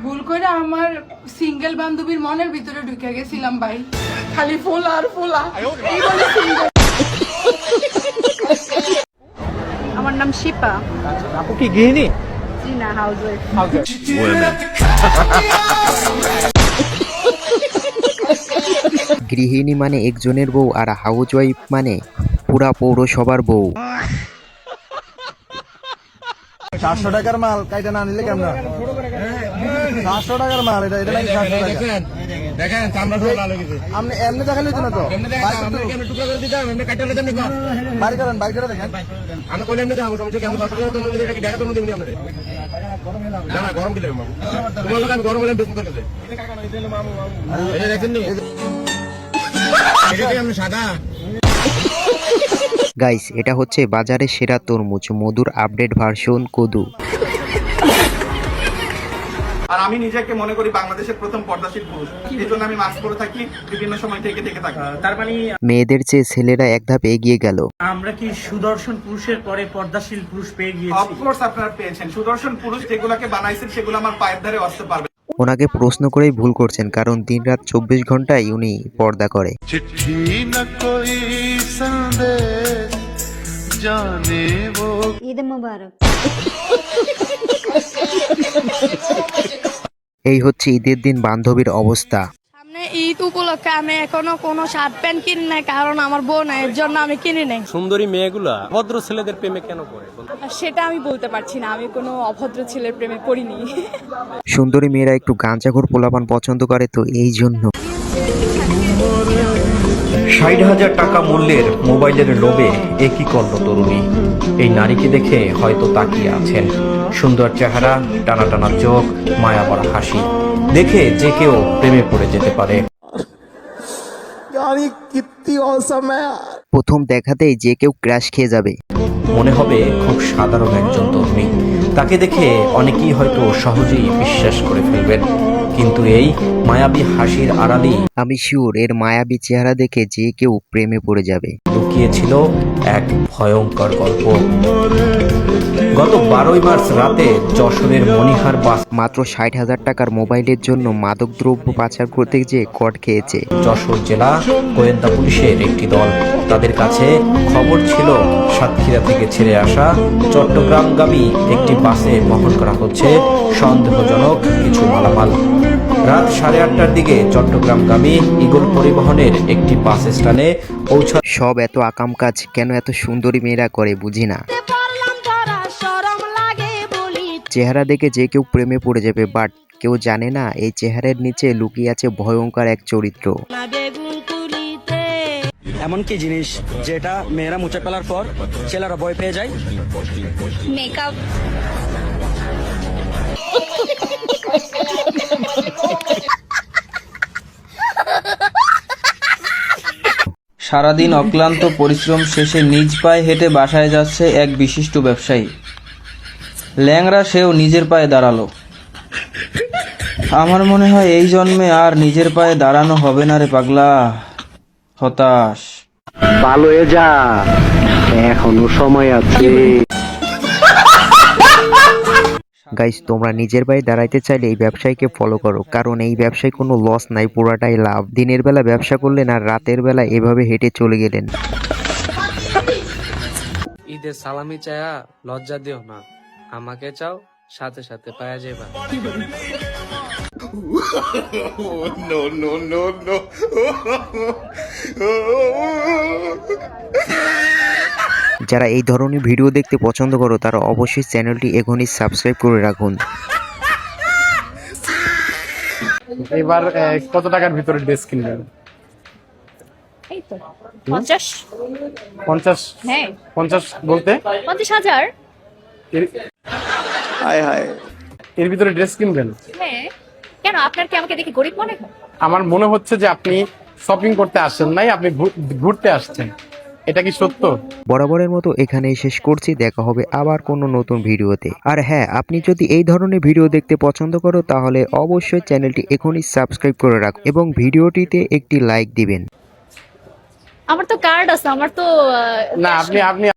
ভুল করে আমার সিঙ্গেল বান্ধবীর মনের ভিতরে ঢুকে গেছিলাম ভাই, খালি ফোলা আর ফোলা এই বলে single। আমার নাম শিপা। আপু কি গৃহিণী? জি না, হাউসওয়াইফ। গৃহিণী মানে একজনের বউ আর হাউসওয়াইফ মানে পুরা পৌরসভার বউ। 700 টাকার মাল কাইটা না নিলে কেমন? 700 টাকার মাল এটা এটা নাকি 700 টাকা। দেখেন চামড়া সব লাল হয়ে গেছে। আপনি এমনি দেখালে তো না তো। এমনি দেখেন আমরা কি আমরা টুকরা করে দিতাম এমনি কাটা নিতাম না। বাড়ি করে দেখেন। আমরা কইলে এমনি দাও সমস্যা কেমন 700 টাকা তো এটা কি দেখা তো দিবেন আপনাদের। না না গরম দিলে মামু। তোমার লোক আমি গরম হলে বেশি করে দেই। এটা দেখেন নি? এটা কি আমি সাদা? গাইস, এটা হচ্ছে বাজারের সেরা তরমুজ, মধুর আপডেট ভার্সন কদু। আর আমি নিজেকে মনে করি বাংলাদেশের প্রথম পর্দাশীল পুরুষ, এই জন্য আমি মাস্ক পরে থাকি, বিভিন্ন সময় থেকে থাকি। তার মানে মেয়েদের চেয়ে ছেলেরা এক ধাপ এগিয়ে গেল। আমরা কি সুদর্শন পুরুষের পরে পর্দাশীল পুরুষ পেয়ে গিয়েছি? অফকোর্স আপনারা পেয়েছেন। সুদর্শন পুরুষ যেগুলোকে বানাইছেন সেগুলো আমার পায়ের ধারে আসতে পারবে। ওনাকে প্রশ্ন করেই ভুল করছেন, কারণ দিনরাত 24 ঘন্টায় উনি পর্দা করে। ঈদ মোবারক। এই হচ্ছে ঈদের দিন বান্ধবীর অবস্থা। সামনে ঈদ উপলক্ষে আমি এখনো কোনো শার্ট প্যান্ট কিনি নাই, কারণ আমার বউ নাই, এর জন্য আমি কিনি নাই। সুন্দরী মেয়েগুলা ভদ্র ছেলেদের প্রেমে কেন পড়ে? সেটা আমি বলতে পারছি না, আমি কোনো অভদ্র ছেলের প্রেমে পড়িনি। সুন্দরী মেয়েরা একটু গাঁজাখোর পোলাপান পছন্দ করে, তো এই জন্য 60,000 টাকা মূল্যের মোবাইলের লোভে একই করল তরুণী। এই নারীকে দেখে হয়তো তাকিয়ে আছেন। সুন্দর চেহারা, টানা টানা চোখ, মায়াবড়া হাসি দেখে যে কেউ প্রেমে পড়ে যেতে পারে। প্রথম দেখাতেই যে কেউ ক্র্যাশ খেয়ে যাবে। মনে হবে খুব সাধারণ একজন তরুণী। তাকে দেখে অনেকেই হয়তো সহজেই বিশ্বাস করে ফেলবেন, কিন্তু এই মায়াবী হাসির আড়ালেই আমি শিওর এর মায়াবী চেহারা দেখে যে কেউ প্রেমে পড়ে যাবে। লুকিয়েছিল এক ভয়ঙ্কর গল্প। গত 12 মার্চ রাতে যশোরের মনিহার বাস মাত্র 60,000 টাকার মোবাইলের জন্য মাদকদ্রব্য পাচার করতে যেয়ে কট খেয়েছে যশোর জেলা গোয়েন্দা পুলিশের একটি দল। তাদের কাছে খবর ছিল সাতক্ষীরা থেকে ছেড়ে আসা চট্টগ্রামগামী একটি বাসে বহন করা হচ্ছে সন্দেহজনক কিছু মালামাল। রাত 8:30টার দিকে চট্টগ্রামগামী ঈগল পরিবহনের একটি বাস স্ট্যান্ডে পৌঁছা। সব এত আকাম কাজ কেন এত সুন্দরী মেয়েরা করে বুঝি না। চেহারা দেখে যে কেউ প্রেমে পড়ে যাবে, বাট কেউ জানে না এই চেহারার নিচে লুকিয়ে আছে ভয়ঙ্কর এক চরিত্র। এমন কি জিনিস যেটা মেয়েরা মুছে ফেলার পর ছেলেরা ভয় পেয়ে যায়? মেকআপ। সারাদিন অক্লান্ত পরিশ্রম শেষে নিজ পায়ে হেঁটে বাসায় যাচ্ছে এক বিশিষ্ট ব্যবসায়ী। ল্যাংড়া সেও নিজের পায়ে দাঁড়ালো। আমার মনে হয় এই জন্মে আর নিজের পায়ে দাঁড়ানো হবে না রে পাগলা। হতাশ। ভালো হয়ে যা, এখনো সময় আছে। গাইস, তোমরা নিজের পায়ে দাঁড়াইতে চাইলে এই ব্যবসায়ীকে ফলো করো, কারণ এই ব্যবসায় কোনো লস নাই, পুরাটাই লাভ। দিনের বেলা ব্যবসা করলেন আর রাতের বেলা এভাবে হেঁটে চলে গেলেন। ঈদের সালামি চায়া লজ্জা দিও না, আমাকে চাও সাথে সাথে পায়া যাবা। যারা এই ধরনের ভিডিও দেখতে পছন্দ করো তারা অবশ্যই চ্যানেলটি এখনই সাবস্ক্রাইব করে রাখুন। এবার কত টাকার ভিতরে ড্রেস কিনবেন? এই তো 50। 50? হ্যাঁ 50 বলতে 50,000। হায় হায়, এর ভিতরে ড্রেস কিনবেন? হ্যাঁ, কেন আপনার কি আমাকে দেখে গরিব মনে হয়? আমার মনে হচ্ছে যে আপনি শপিং করতে আসছেন নাই, আপনি ঘুরতে আসছেন। এটা কি সত্য? বরাবরের মতো এখানেই শেষ করছি, দেখা হবে আবার কোনো নতুন ভিডিওতে। আর হ্যাঁ, আপনি যদি এই ধরনের ভিডিও দেখতে পছন্দ করো তাহলে অবশ্যই চ্যানেলটি এখনই সাবস্ক্রাইব করে রাখুন এবং ভিডিওটিতে একটি লাইক দিবেন। আমার তো কার্ড আছে, আমার তো না, আপনি